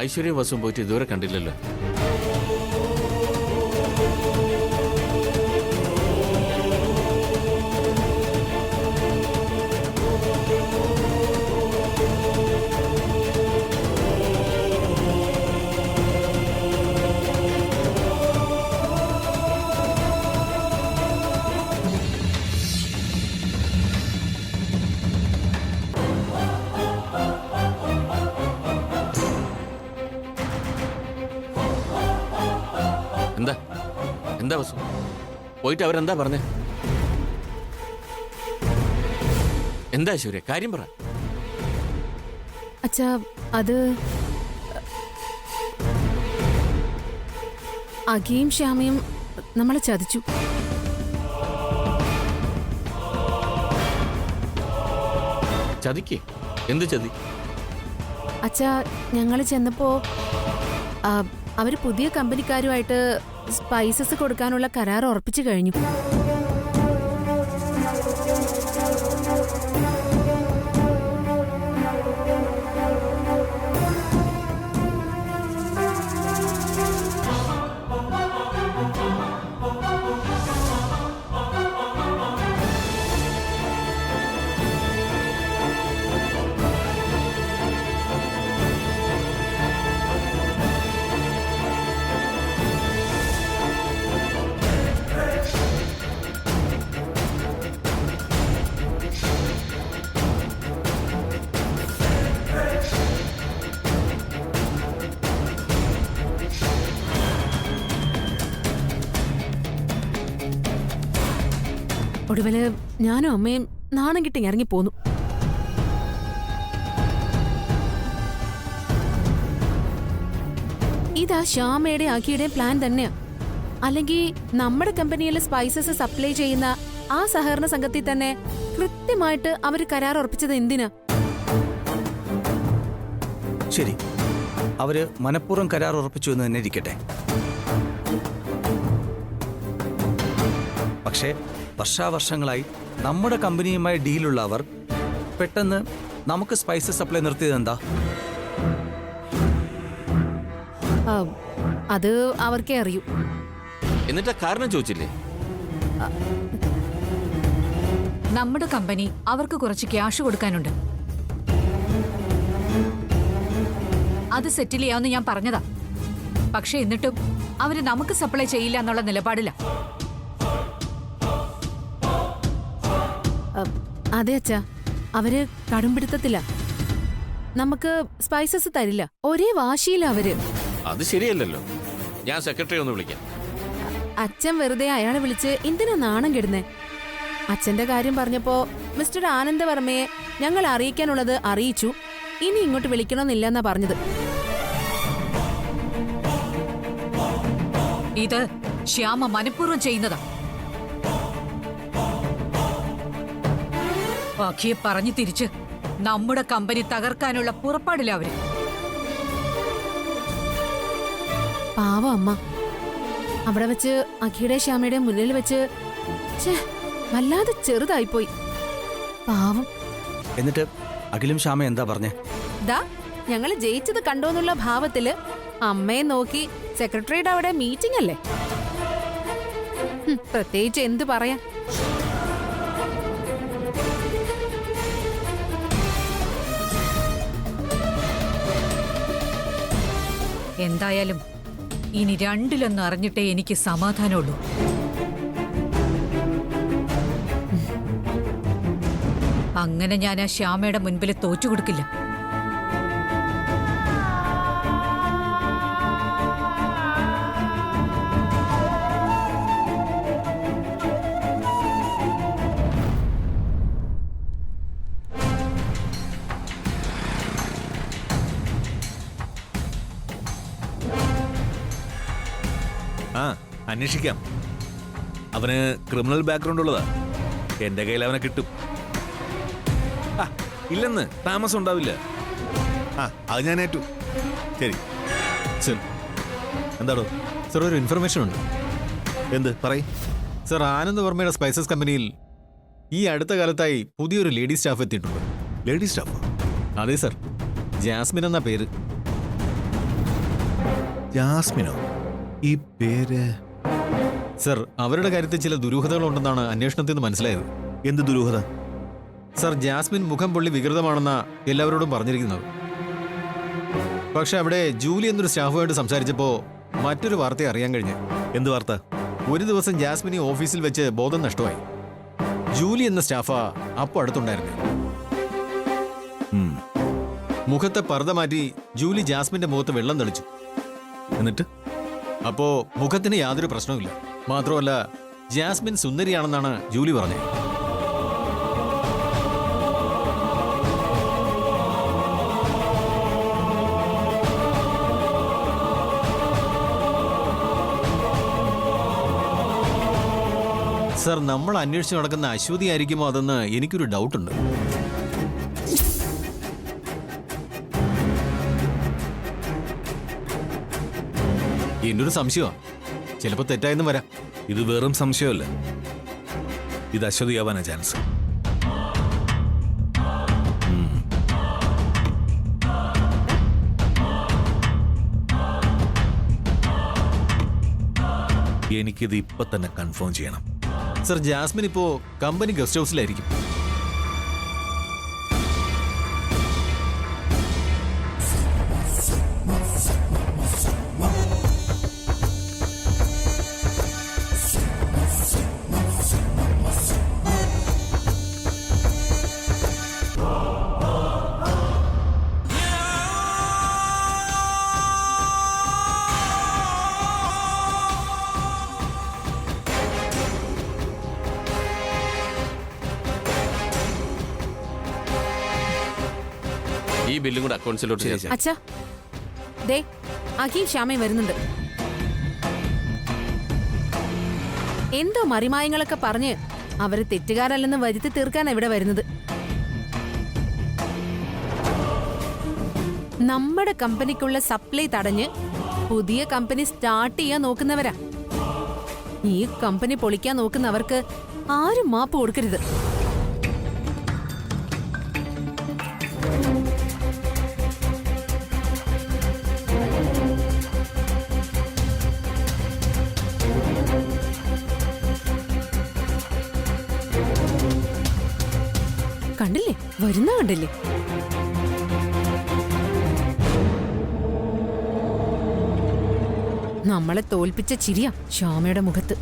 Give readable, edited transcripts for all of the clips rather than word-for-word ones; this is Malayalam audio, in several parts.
ഐശ്വര്യ വസും പോയിട്ട് ഇതുവരെ കണ്ടില്ലല്ലോ. എന്താ എന്താ വസു, പോയിട്ട് അവരെന്താ പറഞ്ഞേ? എന്താ ഐശ്വര്യ, കാര്യം പറ. അച്ഛാ, അത് അഖിയും ശ്യാമയും നമ്മളെ ചതിച്ചു. ചതിക്കേ? എന്ത് ചതി? അച്ഛാ, ഞങ്ങൾ ചെന്നപ്പോ അവര് പുതിയ കമ്പനിക്കാരുമായിട്ട് സ്പൈസസ് കൊടുക്കാനുള്ള കരാർ ഉറപ്പിച്ചു കഴിഞ്ഞു. ഒടുവില് ഞാനും അമ്മയും നാണം കിട്ടി ഇറങ്ങി പോന്നു. ഇതാ ശ്യാമയുടെ അഖിയുടെയും പ്ലാൻ തന്നെയാ. അല്ലെങ്കിൽ നമ്മുടെ കമ്പനിയിൽ സ്പൈസസ് സപ്ലൈ ചെയ്യുന്ന ആ സഹകരണ സംഘത്തിൽ തന്നെ കൃത്യമായിട്ട് അവര് കരാർ ഉറപ്പിച്ചത് എന്തിനാ? ശരി, അവര് മനഃപൂർവ്വം കരാർ ഉറപ്പിച്ചു എന്ന് തന്നെ ഇരിക്കട്ടെ. പക്ഷേ വർഷാവർഷങ്ങളായി നമ്മുടെ കമ്പനിയുമായി ഡീലുള്ളവർ പെട്ടെന്ന് നമുക്ക് സ്പൈസസ് സപ്ലൈ നിർത്തിയത് എന്താ? അത് അവർക്കേ അറിയൂ. എന്നിട്ട് കാരണം ചോദിച്ചില്ലേ? നമ്മുടെ കമ്പനി അവർക്ക് കുറച്ച് ക്യാഷ് കൊടുക്കാനുണ്ട്, അത് സെറ്റിൽ ചെയ്യാമെന്ന് ഞാൻ പറഞ്ഞതാ. പക്ഷെ എന്നിട്ടും അവര് നമുക്ക് സപ്ലൈ ചെയ്യില്ല എന്നുള്ള നിലപാടില്ല. അതെ അച്ഛാ, അവര് കടുംപിടുത്തത്തില്ല. നമുക്ക് സ്പൈസസ് തരില്ല. ഒരേ വാശിയില്ല അവര്. അത് ശരിയല്ലല്ലോ. ഞാൻ സെക്രട്ടറി ഒന്ന് വിളിക്കാം. അച്ഛൻ വെറുതെ അയാളെ വിളിച്ച് എന്തിനാ നാണം കെടുന്നേ? അച്ഛന്റെ കാര്യം പറഞ്ഞപ്പോ മിസ്റ്റർ ആനന്ദവർമ്മയെ ഞങ്ങൾ അറിയിക്കാനുള്ളത് അറിയിച്ചു. ഇനി ഇങ്ങോട്ട് വിളിക്കണമെന്നില്ലെന്നാ പറഞ്ഞത്. ഇത് ശ്യാമ മനഃപൂർവ്വം ചെയ്യുന്നതാ. അഖിയെ പറഞ്ഞു തിരിച്ച് നമ്മുടെ കമ്പനി തകർക്കാനുള്ള പുറപ്പാടില്ല അവര്. പാവം അമ്മ അവിടെ വെച്ച് അഖിയുടെ ശ്യാമയുടെ മുന്നിൽ വെച്ച് വല്ലാതെ ചെറുതായിപ്പോയി. പാവം. എന്നിട്ട് അഖിലും ശ്യാമ എന്താ പറഞ്ഞേ? ദാ ഞങ്ങള് ജയിച്ചത് കണ്ടോന്നുള്ള ഭാവത്തില് അമ്മയെ നോക്കി സെക്രട്ടറിയുടെ അവിടെ മീറ്റിംഗ് അല്ലേ, പ്രത്യേകിച്ച് എന്ത് പറയാൻ. എന്തായാലും ഇനി രണ്ടിലൊന്ന് അറിഞ്ഞിട്ടേ എനിക്ക് സമാധാനമുള്ളൂ. അങ്ങനെ ഞാൻ ആ ശ്യാമയുടെ മുൻപിൽ തോറ്റുകൊടുക്കില്ല. അന്വേഷിക്കാം. അവന് ക്രിമിനൽ ബാക്ക്ഗ്രൗണ്ട് ഉള്ളതാ. എന്റെ കയ്യിൽ അവനെ കിട്ടും. ഇല്ലെന്ന് താമസം ഉണ്ടാവില്ല. അത് ഞാൻ ഏറ്റു. ശരി സർ. എന്താടോ? സർ, ഒരു ഇൻഫർമേഷൻ ഉണ്ട്. എന്ത് പറയ് സർ. ആനന്ദവർമ്മയുടെ സ്പൈസസ് കമ്പനിയിൽ ഈ അടുത്ത കാലത്തായി പുതിയൊരു ലേഡി സ്റ്റാഫ് എത്തിയിട്ടുണ്ട്. Lady staff? അതെ സർ, ജാസ്മിൻ എന്ന പേര്. ജാസ്മിനോ? ഈ പേര് സർ, അവരുടെ കാര്യത്തിൽ ചില ദുരൂഹതകളുണ്ടെന്നാണ് അന്വേഷണത്തിൽ നിന്ന് മനസ്സിലായത്. എന്ത് ദുരൂഹത? സർ, ജാസ്മിൻ മുഖം പൊള്ളി വികൃതമാണെന്ന എല്ലാവരോടും പറഞ്ഞിരിക്കുന്നത്. പക്ഷെ അവിടെ ജൂലി എന്നൊരു സ്റ്റാഫുമായിട്ട് സംസാരിച്ചപ്പോൾ മറ്റൊരു വാർത്ത അറിയാൻ കഴിഞ്ഞു. എന്ത് വാർത്ത? ഒരു ദിവസം ജാസ്മിൻ ഈ ഓഫീസിൽ വെച്ച് ബോധം നഷ്ടമായി. ജൂലി എന്ന സ്റ്റാഫാ അപ്പോൾ അടുത്തുണ്ടായിരുന്നു. ഉം. മുഖത്തെ പർദ്ദ മാറ്റി ജൂലി ജാസ്മിന്റെ മുഖത്ത് വെള്ളം തെളിച്ചു. എന്നിട്ട് അപ്പോ മുഖത്തിന് യാതൊരു പ്രശ്നവുമില്ല. മാത്രമല്ല, ജാസ്മിൻ സുന്ദരിയാണെന്നാണ് ജൂലി പറഞ്ഞത്. സർ, നമ്മൾ അന്വേഷിച്ച് നടക്കുന്ന അശ്വതി ആയിരിക്കുമോ അതെന്ന് എനിക്കൊരു ഡൗട്ടുണ്ട്. എന്നൊരു സംശയമാണ്. ചിലപ്പോൾ തെറ്റായെന്നും വരാം. ഇത് വെറും സംശയമല്ല, ഇത് അശ്വതിയാവാനാ ചാൻസ്. എനിക്കിത് ഇപ്പൊ തന്നെ കൺഫേം ചെയ്യണം. സർ, ജാസ്മിൻ ഇപ്പോ കമ്പനി ഗസ്റ്റ് ഹൗസിലായിരിക്കും. ഈ ബില്ലും കൂടെ അക്കൗണ്ട്സിലോട്ട് ചേർക്കാം. അച്ഛാ, ദേ അഖിയും ശ്യാമയും വരുന്നുണ്ട്. എന്തോ മറിമായങ്ങളൊക്കെ പറഞ്ഞ് അവര് തെറ്റുകാരല്ലെന്ന് വരുത്തി തീർക്കാനാണ് ഇവിടെ വരുന്നത്. നമ്മുടെ കമ്പനിക്കുള്ള സപ്ലൈ തടഞ്ഞ് പുതിയ കമ്പനി സ്റ്റാർട്ട് ചെയ്യാൻ നോക്കുന്നവരാ. ഈ കമ്പനി പൊളിക്കാൻ നോക്കുന്നവർക്ക് ആരും മാപ്പ് കൊടുക്കരുത്. കണ്ടില്ലേ, വരുന്ന കണ്ടില്ലേ? നമ്മളെ തോൽപ്പിച്ച ചിരിയ ശ്യാമയുടെ മുഖത്ത്.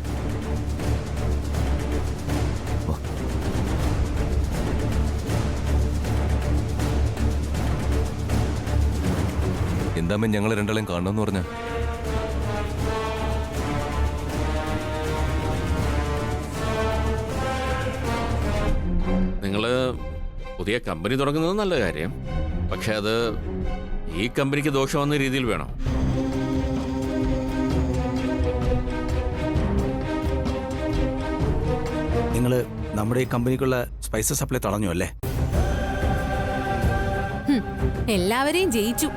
എന്താമ്മ ഞങ്ങൾ രണ്ടാളെയും കാണണമെന്ന് പറഞ്ഞ? നിങ്ങള് പുതിയ കമ്പനി തുടങ്ങുന്നത് നല്ല കാര്യം. പക്ഷെ അത് ഈ കമ്പനിക്ക് ദോഷമാവുന്ന രീതിയിൽ വേണം. നിങ്ങൾ നമ്മുടെ ഈ കമ്പനിക്കുള്ള സ്പൈസസ് സപ്ലൈ തടഞ്ഞു അല്ലേ? എല്ലാവരെയും ജയിച്ചു.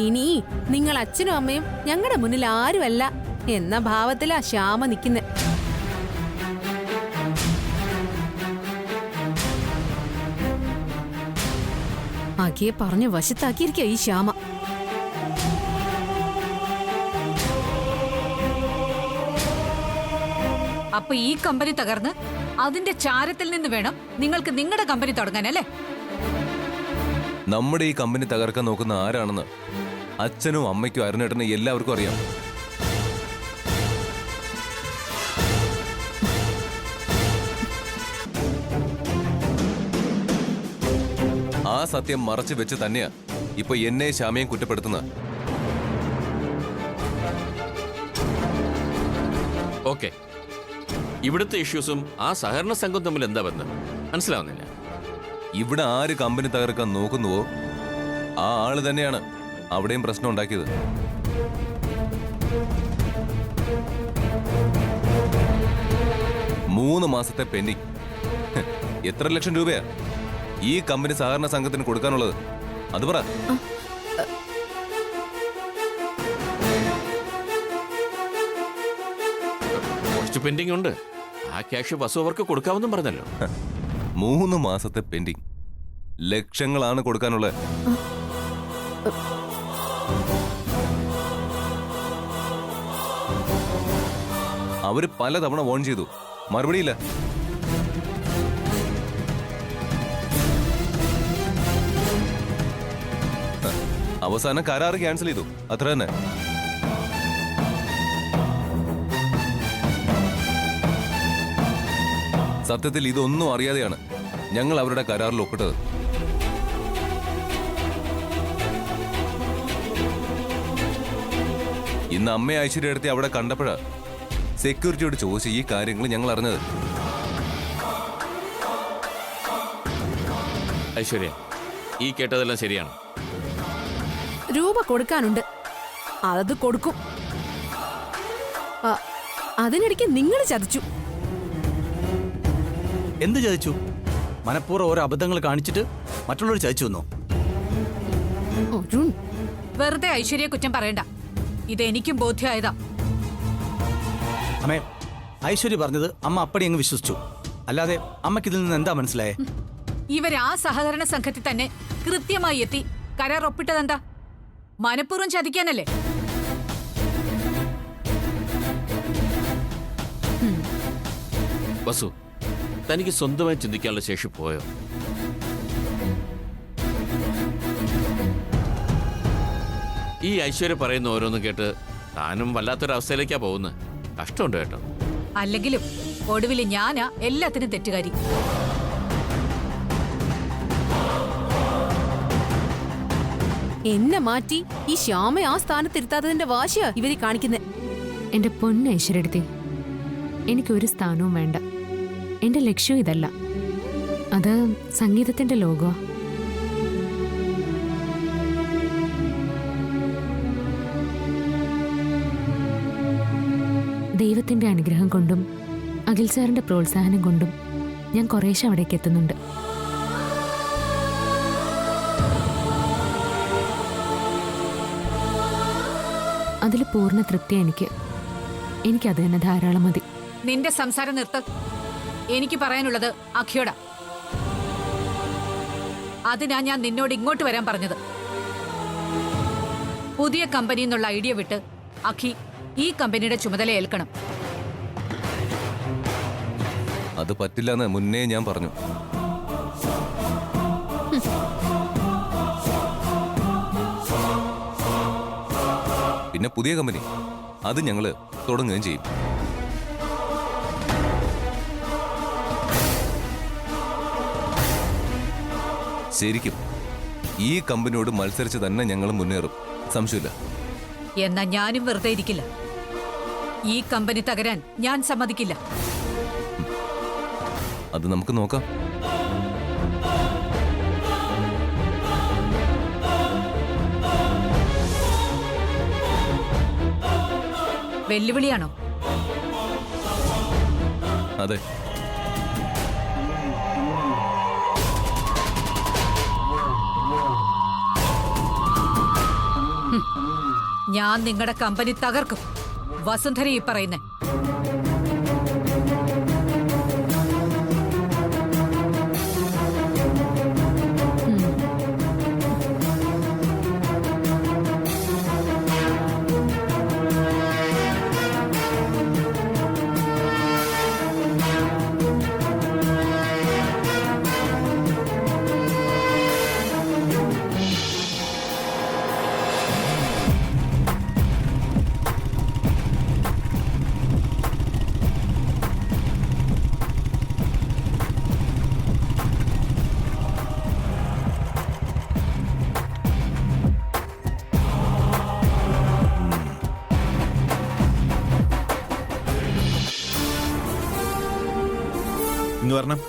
ഇനി നിങ്ങൾ അച്ഛനും അമ്മയും ഞങ്ങളുടെ മുന്നിൽ ആരുമല്ല എന്ന ഭാവത്തിലാ ശ്യാമ നിൽക്കുന്നെ. അഖിയെ പറഞ്ഞു വശത്താക്കിയിരിക്കുക ഈ ശ്യാമ. അപ്പൊ ഈ കമ്പനി തകർന്ന് അതിന്റെ ചാരത്തിൽ നിന്ന് വേണം നിങ്ങൾക്ക് നിങ്ങളുടെ കമ്പനി തുടങ്ങാനല്ലേ? നമ്മുടെ ഈ കമ്പനി തകർക്കാൻ നോക്കുന്ന ആരാണെന്ന് അച്ഛനും അമ്മയ്ക്കും അരുണേട്ടനും എല്ലാവർക്കും അറിയാം. ആ സത്യം മറച്ചു വെച്ച് തന്നെയാ ഇപ്പൊ എന്നെ ശ്യാമയും കുറ്റപ്പെടുത്തുന്ന. ഓക്കെ, ഇവിടുത്തെ ഇഷ്യൂസും ആ സഹകരണ സംഘം തമ്മിൽ എന്താ ബന്ധം മനസ്സിലാവുന്നില്ല. ഇവിടെ ആര് കമ്പനി തകർക്കാൻ നോക്കുന്നുവോ ആ ആള് തന്നെയാണ് അവിടെയും പ്രശ്നം ഉണ്ടാക്കിയത്. മൂന്ന് മാസത്തെ പെൻഡിങ്. എത്ര ലക്ഷം രൂപയാ ഈ കമ്പനി സഹകരണ സംഘത്തിന് കൊടുക്കാനുള്ളത്? അത് പറ. കുറച്ച് പെൻഡിങ് ഉണ്ട്. ആ ക്യാഷ് വസു അവർക്ക് കൊടുക്കാമെന്നും പറഞ്ഞല്ലോ. 3 മാസത്തെ പെൻഡിങ്, ലക്ഷങ്ങളാണ് കൊടുക്കാനുള്ളത്. അവര് പലതവണ വോൺ ചെയ്തു, മറുപടിയില്ല. അവസാനം കരാറ് ക്യാൻസൽ ചെയ്തു, അത്ര തന്നെ. സത്യത്തിൽ ഇതൊന്നും അറിയാതെയാണ് ഞങ്ങൾ അവരുടെ കരാറിൽ ഒപ്പിട്ടത്. ഇന്ന് അമ്മയെ ഐശ്വര്യടുത്തി അവിടെ കണ്ടപ്പോഴാ സെക്യൂരിറ്റിയോട് ചോദിച്ച ഈ കാര്യങ്ങൾ ഞങ്ങൾ അറിഞ്ഞത്. ഐശ്വര്യ, ഈ കേട്ടതെല്ലാം ശരിയാണ്. രൂപ കൊടുക്കാനുണ്ട്, അത് കൊടുക്കും. അതിനിടയ്ക്ക് നിങ്ങൾ ചതിച്ചു. എന്ത് ചതിച്ചു? മനഃപൂർവ്വം ഓരോ അബദ്ധങ്ങൾ കാണിച്ചിട്ട് മറ്റുള്ളവർ ചതിച്ചു വന്നോ? അരുൺ, വെറുതെ ഐശ്വര്യ കുറ്റം പറയണ്ട. ഇത് എനിക്കും ബോധ്യമായതാ. അമ്മേ, ഐശ്വര്യ പറഞ്ഞത് അമ്മ അപ്പടി അങ്ങ് വിശ്വസിച്ചു. അല്ലാതെ അമ്മയ്ക്ക് ഇതിൽ നിന്ന് എന്താ മനസ്സിലായേ? ഇവർ ആ സഹകരണ സംഘത്തിൽ തന്നെ കൃത്യമായി എത്തി കരാർ ഒപ്പിട്ടതെന്താ? മനഃപൂർവ്വം ചതിക്കാനല്ലേ? വസു, തനിക്ക് സ്വന്തമായി ചിന്തിക്കാനുള്ള ശേഷി പോയോ? ഈ ഐശ്വര്യ പറയുന്ന ഓരോന്നും കേട്ട് താനും വല്ലാത്തൊരവസ്ഥയിലേക്കാ പോകുന്നത്. കഷ്ടമുണ്ട് കേട്ടോ. അല്ലെങ്കിലും ഒടുവിൽ ഞാനാ എല്ലാത്തിനും തെറ്റുകാരി. എന്നെ മാറ്റി ഈ ശ്യാമ ആ സ്ഥാനത്തിരുത്താത്തതിന്റെ വാശിയാ ഇവര് കാണിക്കുന്നത്. എന്റെ പൊന്ന് ഐശ്വര്യടുത്തി, എനിക്കൊരു സ്ഥാനവും വേണ്ട. എന്റെ ലക്ഷ്യം ഇതല്ല. അത് സംഗീതത്തിന്റെ ലോകമാ. ദൈവത്തിന്റെ അനുഗ്രഹം കൊണ്ടും അഖിൽ സാറിന്റെ പ്രോത്സാഹനം കൊണ്ടും ഞാൻ കുറേശ്ശെ അവിടേക്ക് എത്തുന്നുണ്ട്. അതിൽ പൂർണ്ണ തൃപ്തി എനിക്കത് തന്നെ ധാരാളം മതി. നിന്റെ സംസാരം നിർത്ത്. എനിക്ക് പറയാനുള്ളത് അഖിയോട. അതിനാ ഞാൻ നിന്നോട് ഇങ്ങോട്ട് വരാൻ പറഞ്ഞത്. പുതിയ കമ്പനി എന്നുള്ള ഐഡിയ വിട്ട് അഖി ഈ കമ്പനിയുടെ ചുമതല ഏൽക്കണം. അത് പറ്റില്ലെന്ന് മുന്നേ ഞാൻ പറഞ്ഞു. പിന്നെ പുതിയ കമ്പനി അത് ഞങ്ങള് തുടങ്ങുകയും ചെയ്യും. ശരിക്കും ഈ കമ്പനിയോട് മത്സരിച്ച് തന്നെ ഞങ്ങൾ മുന്നേറും, സംശയമില്ല. എന്നാ ഞാനും വെറുതെ ഇരിക്കില്ല. ഈ കമ്പനി തകരാൻ ഞാൻ സമ്മതിക്കില്ല. അത് നമുക്ക് നോക്കാം. വെല്ലുവിളിയാണോ? അതെ. ഞാൻ നിങ്ങളുടെ കമ്പനി തകർക്കും. വസുന്ധര ഈ പറയുന്നേ. ഇങ്ങ് വരണം.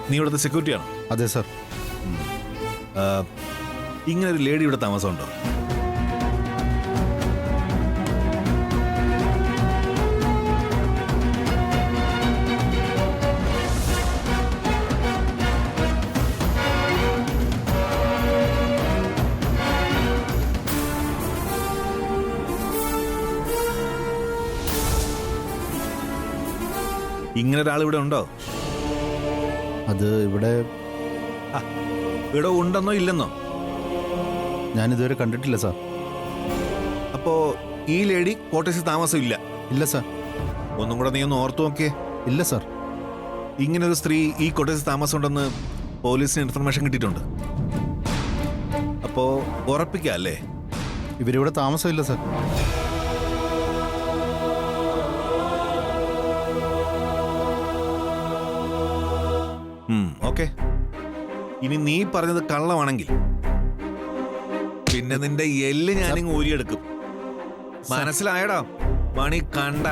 നീ ഇവിടുത്തെ സെക്യൂരിറ്റിയാണോ? അതെ സാർ. ഇങ്ങനെ ഒരു ലേഡി ഇവിടെ താമസമുണ്ടോ? ഇങ്ങനെ ഒരാൾ ഇവിടെ ഉണ്ടോ? അത് ഇവിടെ ഇവിടെ ഉണ്ടെന്നോ ഇല്ലെന്നോ? ഞാനിതുവരെ കണ്ടിട്ടില്ല സാർ. അപ്പോ ഈ ലേഡി ക്വാർട്ടേഴ്സിൽ താമസം ഇല്ല? ഇല്ല സാർ. ഒന്നും കൂടെ നീ ഒന്ന് ഓർത്തു നോക്കിയേ. ഇല്ല സാർ. ഇങ്ങനൊരു സ്ത്രീ ഈ ക്വാർട്ടേഴ്സിൽ താമസമുണ്ടെന്ന് പോലീസിന് ഇൻഫർമേഷൻ കിട്ടിയിട്ടുണ്ട്. അപ്പോ ഉറപ്പിക്കാം അല്ലേ? ഇവരിവിടെ താമസമില്ല സാർ. ഓക്കെ. ഇനി നീ പറഞ്ഞത് കള്ളമാണെങ്കിൽ പിന്നെ നിന്റെ എല്ല് ഞാനിങ്ങ് ഊരിയെടുക്കും. മനസ്സിലായടാ? മണി കണ്ട.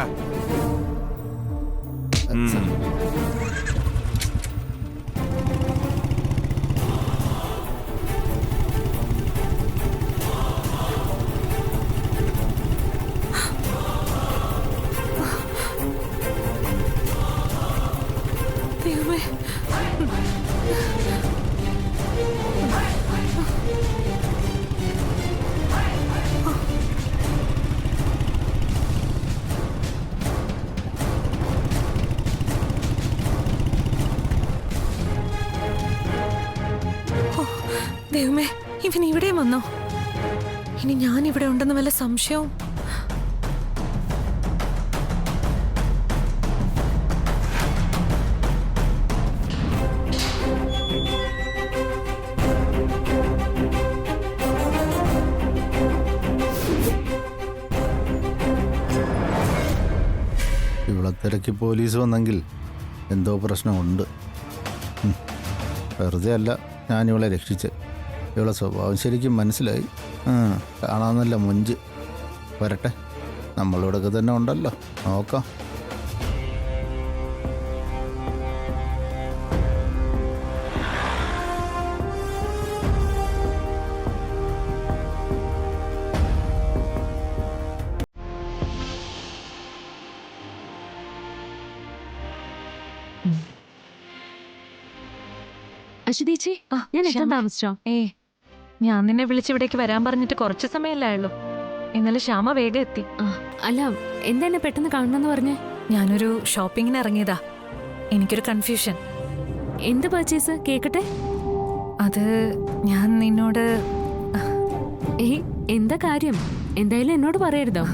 ദൈവമേ, ഇവൻ ഇവിടെയും വന്നോ? ഇനി ഞാൻ ഇവിടെ ഉണ്ടെന്ന് വല്ല സംശയവും? ഇവിടെ തിരക്കി പോലീസ് വന്നെങ്കിൽ എന്തോ പ്രശ്നമുണ്ട്. വെറുതെ അല്ല ഞാനിവളെ രക്ഷിച്ച്. ഇവളെ സ്വഭാവം ശരിക്കും മനസ്സിലായി. കാണാൻ നല്ല മൊഞ്ച്. വരട്ടെ, നമ്മളിവിടെയൊക്കെ തന്നെ ഉണ്ടല്ലോ, നോക്കാം. അശ്വതീച്ചി, ഞാൻ എത്താൻ താമസിച്ചോ? ഞാൻ നിന്നെ വിളിച്ചിവിടേക്ക് വരാൻ പറഞ്ഞിട്ട് കുറച്ച് സമയമല്ലായുള്ളൂ. ഇന്നലെ ശ്യാമ വേഗം എത്തി. അല്ല, എന്താ എന്നെ പെട്ടെന്ന് കാണണമെന്ന് പറഞ്ഞേ? ഞാനൊരു ഷോപ്പിങ്ങിന് ഇറങ്ങിയതാ. എനിക്കൊരു കൺഫ്യൂഷൻ. എന്ത് പർച്ചേസ്? കേക്കട്ടെ. അത് ഞാൻ നിന്നോട്... എന്താ കാര്യം? എന്തായാലും എന്നോട് പറയരുതോ?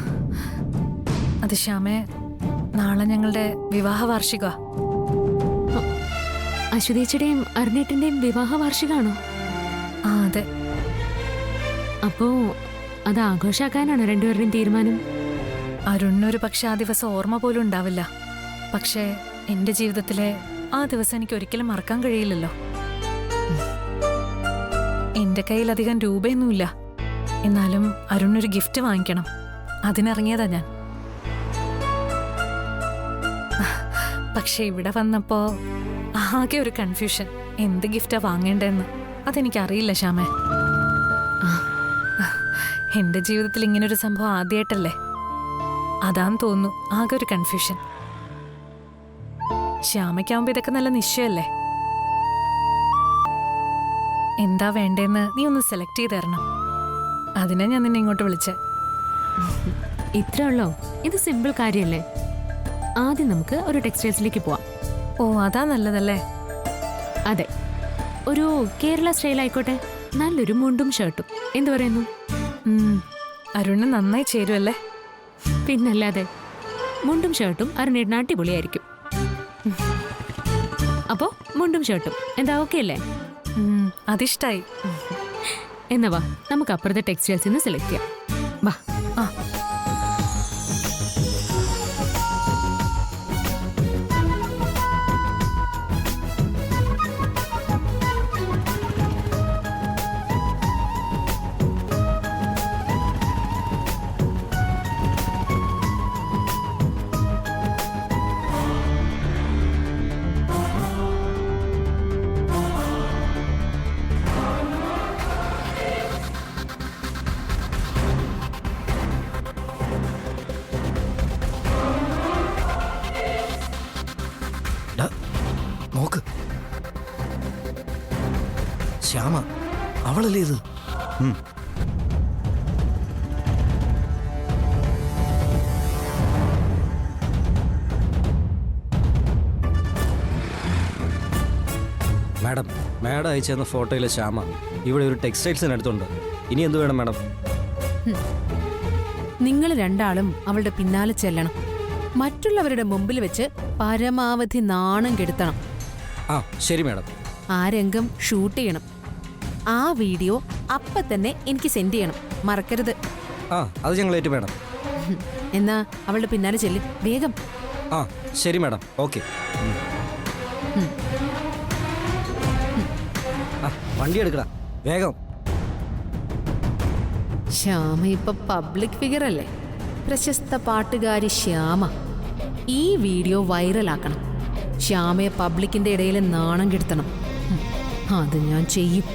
അത് ശ്യാമേ, നാളെ ഞങ്ങളുടെ വിവാഹ വാർഷിക. അശ്വതീച്ചിയുടെയും അരുണേട്ടന്റെയും വിവാഹ വാർഷികമാണോ? അതെ. അപ്പോ അത് ആഘോഷാക്കാനാണോ രണ്ടുപേരുടെയും തീരുമാനം? അരുണിനൊരു പക്ഷെ ആ ദിവസം ഓർമ്മ പോലും ഉണ്ടാവില്ല. പക്ഷേ എന്റെ ജീവിതത്തിലെ ആ ദിവസം എനിക്ക് ഒരിക്കലും മറക്കാൻ കഴിയില്ലല്ലോ. എന്റെ കയ്യിൽ അധികം രൂപയൊന്നുമില്ല. എന്നാലും അരുണിനൊരു ഗിഫ്റ്റ് വാങ്ങിക്കണം. അതിനിറങ്ങിയതാ ഞാൻ. പക്ഷെ ഇവിടെ വന്നപ്പോ ആകെ ഒരു കൺഫ്യൂഷൻ. എന്ത് ഗിഫ്റ്റാ വാങ്ങേണ്ടതെന്ന് അതെനിക്കറിയില്ല ശ്യാമേ. എന്റെ ജീവിതത്തിൽ ഇങ്ങനൊരു സംഭവം ആദ്യമായിട്ടല്ലേ, അതാന്ന് തോന്നുന്നു ആകെ ഒരു കൺഫ്യൂഷൻ. ശ്യാമയ്ക്കാവുമ്പോ ഇതൊക്കെ നല്ല നിശ്ചയല്ലേ. എന്താ വേണ്ടേന്ന് നീ ഒന്ന് സെലക്ട് ചെയ്ത് തരണം. അതിനാ ഞാൻ നിന്നെ ഇങ്ങോട്ട് വിളിച്ചേ. ഇത്രേ ഉള്ളോ? ഇത് സിമ്പിൾ കാര്യല്ലേ. ആദ്യം നമുക്ക് ഒരു ടെക്സ്റ്റൈൽസിലേക്ക് പോവാം. ഓ, അതാ നല്ലതല്ലേ? അതെ, ഒരു കേരള സ്റ്റൈൽ ആയിക്കോട്ടെ. നല്ലൊരു മുണ്ടും ഷർട്ടും. എന്തു പറയുന്നു? അരുണിന് നന്നായി ചേരുമല്ലേ? പിന്നല്ലാതെ. മുണ്ടും ഷർട്ടും അരുണേട്ടന് അടിപൊളിയായിരിക്കും. അപ്പോ മുണ്ടും ഷർട്ടും എന്താ, ഓക്കെ അല്ലേ? അതിഷ്ടായി. എന്നാ വാ, നമുക്ക് അപ്പുറത്തെ ടെക്സ്റ്റൈൽസിൽ നിന്ന് സെലക്ട് ചെയ്യാം. വാ. നോക്ക്, ശ്യാമ അവളല്ലേ ഇത്? മാഡം അയച്ചെന്ന ഫോട്ടോയിലെ ശ്യാമ ഇവിടെ ഒരു ടെക്സ്റ്റൈൽസിനടുത്തുണ്ട്. ഇനി എന്ത് വേണം മാഡം? നിങ്ങൾ രണ്ടാളും അവളുടെ പിന്നാലെ ചെല്ലണം. മറ്റുള്ളവരുടെ മുമ്പിൽ വെച്ച് പരമാവധി നാണം കെടുത്തണം. ആ ശരി മാഡം. ആ രംഗം ഷൂട്ട് ചെയ്യണം. ആ വീഡിയോ അപ്പ തന്നെ എനിക്ക് സെൻഡ് ചെയ്യണം. മറക്കരുത്. ആ അത് ഞങ്ങൾ ഏറ്റു മാഡം. എന്നാ അവളുടെ പിന്നാലെ ചെല്ലി വേഗം. ആ ശരി മാഡം. ഓക്കെ. ആ വണ്ടി എടുക്കടാ വേഗം. ശ്യാമ ഇപ്പൊ പബ്ലിക് ഫിഗർ അല്ലേ? പ്രശസ്ത പാട്ടുകാരി ശ്യാമ. ഈ വീഡിയോ വൈറലാക്കണം. ശ്യാമയെ പബ്ലിക്കിന്റെ ഇടയിൽ നാണം കെടുത്തണം. അത് ഞാൻ ചെയ്യും.